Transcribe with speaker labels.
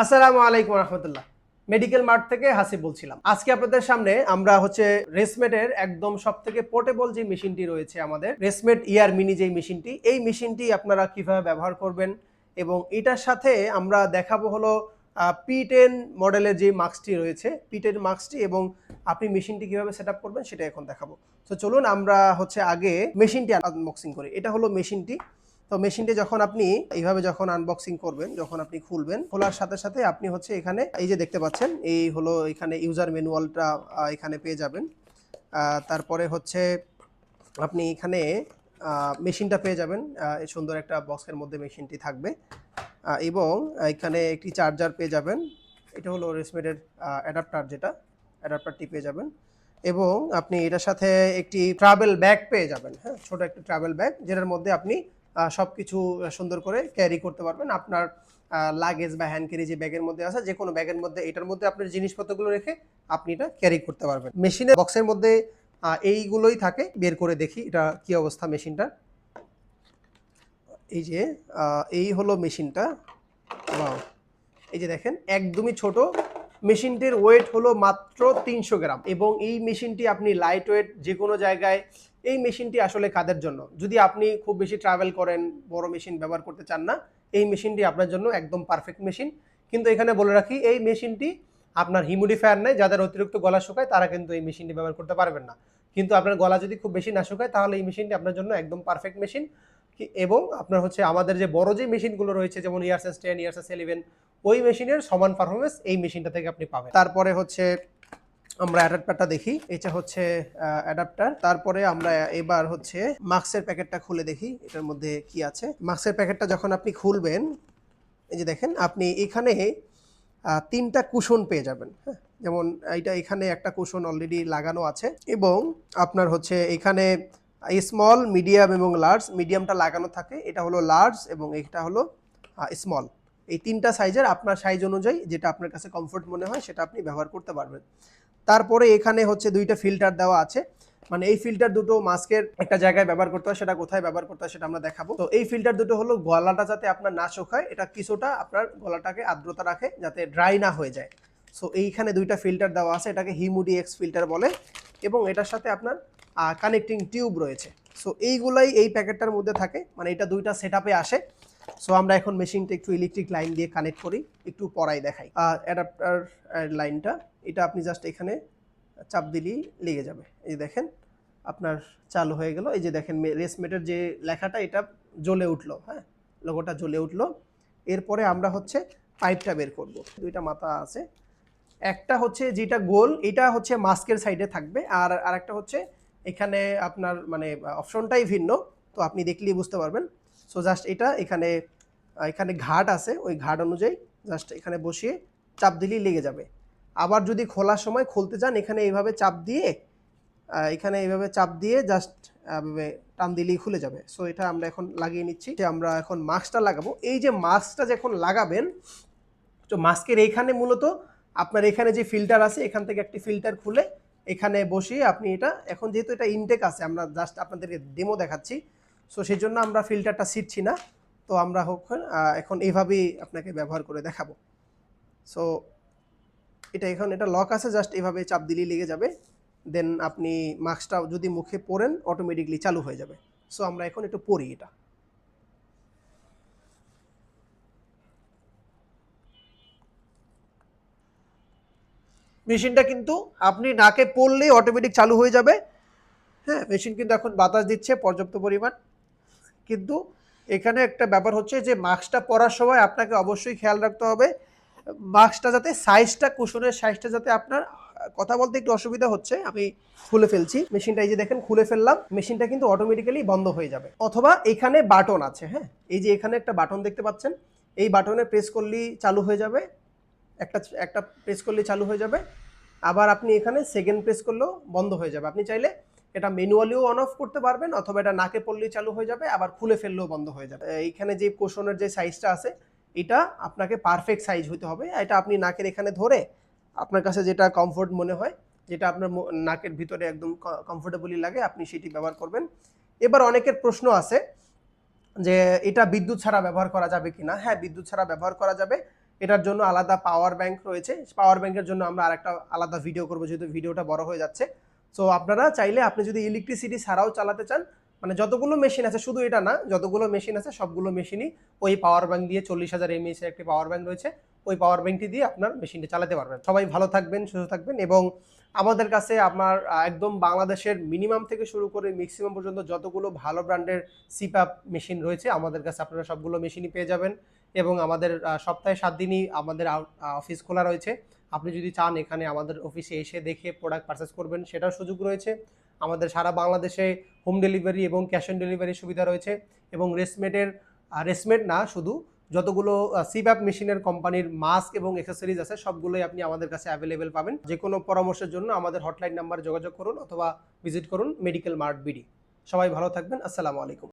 Speaker 1: আসসালামু আলাইকুম রহমতুল্লাহ। Medical mart থেকে হাসিব বলছিলাম। আজকে আপনাদের সামনে আমরা রেসমেটের একদম সব থেকে পোর্টেবল যে মেশিনটি রয়েছে আমাদের রেসমেট ইয়ার মিনি যে মেশিনটি, এই মেশিনটি আপনারা কিভাবে ব্যবহার করবেন এবং এটার সাথে আমরা দেখাবো হলো P10 মডেলের যে মাস্কটি রয়েছে, P10 মাস্কটি, এবং আপনি মেশিনটি কিভাবে সেট আপ করবেন সেটা এখন দেখাবো। তো চলুন আমরা আগে মেশিনটি আনবক্সিং করি। এটা হলো মেশিনটি। তো মেশিনটি যখন আপনি এইভাবে যখন আনবক্সিং করবেন, যখন আপনি খুলবেন, খোলার সাথে সাথে আপনি এখানে এই যে দেখতে পাচ্ছেন, এই হলো এখানে ইউজার ম্যানুয়ালটা এখানে পেয়ে যাবেন। তারপরে আপনি এখানে মেশিনটা পেয়ে যাবেন। এই সুন্দর একটা বক্সের মধ্যে মেশিনটি থাকবে, এবং এখানে একটি চার্জার পেয়ে যাবেন। এটা হলো রেসমেটের অ্যাডাপ্টার, যেটা অ্যাডাপ্টারটি পেয়ে যাবেন। এবং আপনি এটার সাথে একটি ট্রাভেল ব্যাগ পেয়ে যাবেন। হ্যাঁ, ছোট একটা ট্রাভেল ব্যাগ, যেটার মধ্যে আপনি সব কিছু সুন্দর করে ক্যারি করতে পারবেন। আপনার লাগেজ বা হ্যান্ড ক্যারি যে ব্যাগের মধ্যে আছে, যে কোনো ব্যাগের মধ্যে এটার মধ্যে আপনার জিনিসপত্রগুলো রেখে আপনি এটা ক্যারি করতে পারবেন। মেশিনের বক্সের মধ্যে এইগুলোই থাকে। বের করে দেখি এটা কি অবস্থা মেশিনটা। এই যে এই হলো মেশিনটা। ওয়াও, এই যে দেখেন, একদমই ছোট। মেশিনটির ওয়েট হলো মাত্র 300 গ্রাম, এবং এই মেশিনটি আপনি লাইট ওয়েট যে কোনো জায়গায়। এই মেশিনটি আসলে কাদের জন্য? যদি আপনি খুব বেশি ট্রাভেল করেন, বড় মেশিন ব্যবহার করতে চান না, এই মেশিনটি আপনার জন্য একদম পারফেক্ট মেশিন। কিন্তু এখানে বলে রাখি, এই মেশিনটি আপনার হিউমিডিফায়ার নেই। যাদের অতিরিক্ত গলা শুকায় তারা কিন্তু এই মেশিনটি ব্যবহার করতে পারবেন না। কিন্তু আপনার গলা যদি খুব বেশি না শুকায়, তাহলে এই মেশিনটি আপনার জন্য একদম পারফেক্ট মেশিন। এবং আপনার আমাদের যে বড় যে মেশিনগুলো রয়েছে, যেমন ইয়ারসেস 10, ইয়ারসেস 11, ওই মেশিনের সমান পারফরমেন্স এই মেশিনটা থেকে আপনি পাবেন। তারপরে আমরা অ্যাডাপ্টারটা দেখি। এটা অ্যাডাপ্টার। তারপরে আমরা এবার মাস্কের প্যাকেটটা খুলে দেখি এটার মধ্যে কি আছে। মাস্কের প্যাকেটটা যখন আপনি খুলবেন, এই যে দেখেন, আপনি এখানে 3টা কুশন পেয়ে যাবেন। হ্যাঁ, যেমন এখানে একটা কুশন অলরেডি লাগানো আছে, এবং আপনার এখানে স্মল, মিডিয়াম এবং লার্জ। মিডিয়ামটা লাগানো থাকে, এটা হলো লার্জ, এবং এটা হলো স্মল। এই 3টা সাইজের, আপনার সাইজ অনুযায়ী যেটা আপনার কাছে কমফোর্ট মনে হয় সেটা আপনি ব্যবহার করতে পারবেন। তারপরে এখানে 2টা ফিল্টার দেওয়া আছে। মানে এই ফিল্টার দুটো মাস্কের একটা জায়গায় ব্যবহার করতে হয়, সেটা কোথায় ব্যবহার করতে হয় সেটা আমরা দেখাবো। তো এই ফিল্টার দুটো হলো গলাটা যাতে আপনার না শুকায়, এটা কিছুটা আপনার গলাটাকে আর্দ্রতা রাখে যাতে ড্রাই না হয়ে যায়। সো এইখানে 2টা ফিল্টার দেওয়া আছে, এটাকে হিউমিডি এক্স ফিল্টার বলে, এবং এটার সাথে আপনার কানেক্টিং টিউব রয়েছে। সো এইগুলাই এই প্যাকেটটার মধ্যে থাকে, মানে এটা 2টা সেট আপে আসে। সো আমরা এখন মেশিনটা একটু ইলেকট্রিক লাইন দিয়ে কানেক্ট করি, একটু পরাই দেখাই। অ্যাডাপ্টার লাইনটা, এটা আপনি জাস্ট এখানে চাপ দিলেই লেগে যাবে। এই দেখেন, আপনার চালু হয়ে গেল। এই যে দেখেন, রেসমেটের যে লেখাটা এটা জ্বলে উঠলো। হ্যাঁ, লোগোটা জ্বলে উঠলো। এরপরে আমরা পাইপটা বের করব। 2টা মাথা আছে, একটা যেটা গোল, এটা মাস্কের সাইডে থাকবে, আর আরেকটা এখানে আপনার মানে অপশনটাই ভিন্ন। তো আপনি দেখলেই বুঝতে পারবেন। সো জাস্ট এটা এখানে এখানে ঘাট আছে, ওই ঘাট অনুযায়ী জাস্ট এখানে বসিয়ে চাপ দিলেই লেগে যাবে। আবার যদি খোলার সময় খুলতে চান, এখানে এইভাবে চাপ দিয়ে জাস্ট টান দিলেই খুলে যাবে। সো এটা আমরা এখন লাগিয়ে নিচ্ছি। আমরা এখন মাস্কটা লাগাবো। এই যে মাস্কটা যখন লাগাবেন, তো মাস্কের এইখানে মূলত আপনার এখানে যে ফিল্টার আছে, এখান থেকে একটি ফিল্টার খুলে এখানে বসিয়ে আপনি এটা, এখন যেহেতু এটা ইনটেক আছে, আমরা জাস্ট আপনাদেরকে ডেমো দেখাচ্ছি, সো সেই জন্য আমরা ফিল্টারটা ছিটছি না। তো আমরা এখন এইভাবেই আপনাকে ব্যবহার করে দেখাবো। সো এটা লক আছে, জাস্ট এভাবে চাপ দিলেই লেগে যাবে। দেন আপনি মাস্কটা যদি মুখে পরেন, অটোমেটিকলি চালু হয়ে যাবে। সো আমরা এখন একটু পরি এটা। মেশিনটা কিন্তু আপনি নাকে পড়লেই অটোমেটিক চালু হয়ে যাবে। হ্যাঁ, মেশিন কিন্তু এখন বাতাস দিচ্ছে পর্যাপ্ত পরিমাণ। কিন্তু এখানে একটা ব্যাপার যে মাস্কটা পরার সময় আপনাকে অবশ্যই খেয়াল রাখতে হবে মাস্কটা যাতে কুশনের সাইজটা যাতে আপনার, কথা বলতে একটু অসুবিধা হচ্ছে, আমি খুলে ফেলছি মেশিনটা। এই যে দেখেন, খুলে ফেললাম। মেশিনটা কিন্তু অটোমেটিক্যালি বন্ধ হয়ে যাবে। অথবা এখানে বাটন আছে। হ্যাঁ, এই যে এখানে একটা বাটন দেখতে পাচ্ছেন, এই বাটনে প্রেস করলেই চালু হয়ে যাবে। একটা প্রেস করলেই চালু হয়ে যাবে। আবার আপনি এখানে সেকেন্ড প্রেস করলেও বন্ধ হয়ে যাবে। আপনি চাইলে এটা ম্যানুয়ালিও অন অফ করতে পারবেন, অথবা এটা নাকে পড়লেই চালু হয়ে যাবে, আবার খুলে ফেললেও বন্ধ হয়ে যাবে। এইখানে যে কোশনের যে সাইজটা আছে, এটা আপনাকে পারফেক্ট সাইজ হতে হবে। এটা আপনি নাকের এখানে ধরে আপনার কাছে যেটা কমফোর্ট মনে হয়, যেটা আপনার নাকের ভিতরে একদম কমফোর্টেবলি লাগে, আপনি সেটি ব্যবহার করবেন। এবার অনেকের প্রশ্ন আছে যে এটা বিদ্যুৎ ছাড়া ব্যবহার করা যাবে কিনা। হ্যাঁ, বিদ্যুৎ ছাড়া ব্যবহার করা যাবে। এটার জন্য আলাদা পাওয়ার ব্যাংক রয়েছে। পাওয়ার ব্যাংকের জন্য আমরা আরেকটা আলাদা ভিডিও করবো, যেহেতু ভিডিওটা বড় হয়ে যাচ্ছে। সো আপনারা চাইলে আপনি যদি ইলেকট্রিসিটি ছাড়াও চালাতে চান, মানে যতগুলো মেশিন আছে, শুধু এটা না, যতগুলো মেশিন আছে সবগুলো মেশিনই ওই পাওয়ার ব্যাংক দিয়ে 40,000 mAh এর একটি পাওয়ার ব্যাংক রয়েছে, ওই পাওয়ার ব্যাংকটি দিয়ে আপনার মেশিনটি চালাতে পারবেন। সবাই ভালো থাকবেন, সুস্থ থাকবেন, এবং আমাদের কাছে আপনার একদম বাংলাদেশের মিনিমাম থেকে শুরু করে ম্যাক্সিমাম পর্যন্ত যতগুলো ভালো ব্র্যান্ডের সিপ্যাপ মেশিন রয়েছে আমাদের কাছে আপনারা সবগুলো মেশিনই পেয়ে যাবেন। এবং আমাদের সপ্তাহে 7 দিনই আমাদের অফিস খোলা রয়েছে। আপনি যদি চান এখানে আমাদের অফিসে এসে দেখে প্রোডাক্ট পারচেস করবেন, সেটার সুযোগ রয়েছে। আমাদের সারা বাংলাদেশে হোম ডেলিভারি এবং ক্যাশ অন ডেলিভারি সুবিধা রয়েছে। এবং রেসমেট না শুধু, যতগুলো সিপ্যাপ মেশিনের কোম্পানির মাস্ক এবং অ্যাক্সেসরিজ আছে সবগুলোই আপনি আমাদের কাছে অ্যাভেলেবেল পাবেন। যে কোনো পরামর্শের জন্য আমাদের হটলাইন নাম্বারে যোগাযোগ করুন অথবা ভিজিট করুন মেডিকেল মার্ট বিডি। সবাই ভালো থাকবেন। আসসালামু আলাইকুম।